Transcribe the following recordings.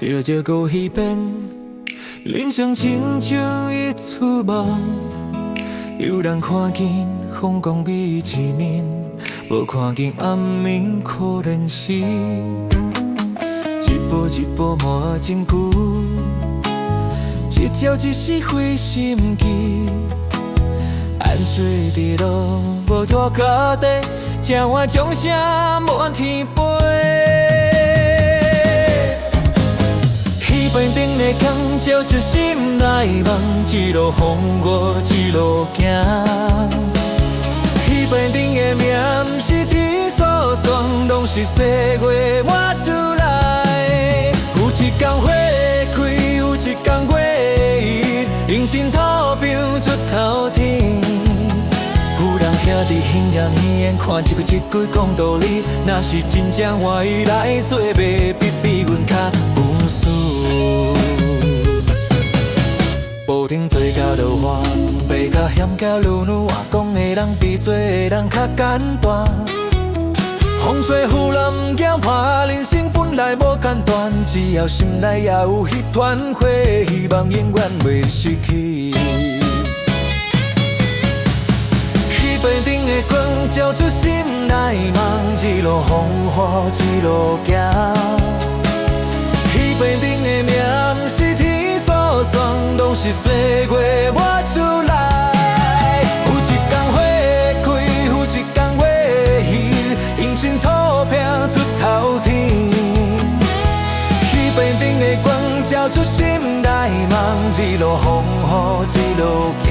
笑着过彼边，人生亲像一出梦，有人看见风光美一面，无看见暗暝可怜时。一步一步磨真久，一朝一夕回心机。汗水滴落无拖脚底，才换将声满天飞。彼边顶的江照出心内梦，一路风雨一路行。彼边顶的名，不是天所算，拢是岁月抹出来。有一天花开，有一天月圆，用真土拼出头天。有人兄弟形影耳眼，看一句一句讲道理。若是真正欢喜来做伙，比比阮较本事。无停做甲落雨，爬甲险甲愈愈阿公的人比做的人较简单。风吹雨淋惊破，人生本来无简单，只要心内也有迄团火，希望永远袂失去。彼边顶的光照出心内梦，一路风雨一路行。彼边顶的名，不是天所算，拢是岁月抹出来。有一天花开，有一天月圆，用真土拼出头天。彼边顶的光照出心内梦，一路风雨一路行。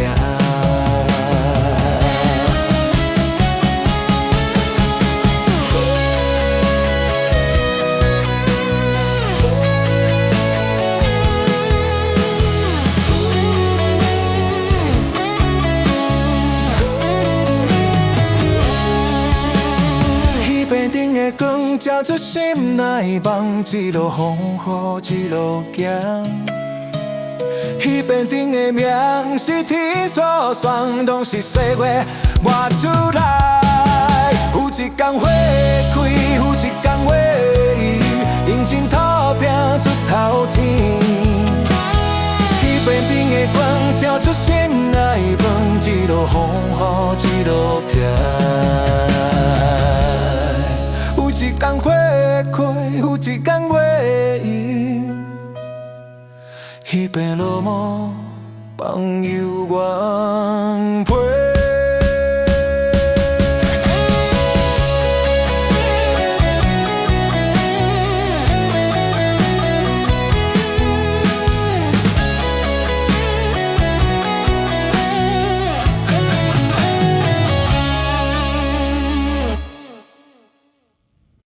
光照出心内梦，一路风雨一路行。彼边顶的名，是天所算，拢是岁月抹出来。有一天花开，有一天月圆，用真土拼出头天。彼边顶的光照出心内梦，一路风雨一路行。有一天花开，有一天月圆，彼边落寞，放悠远飞。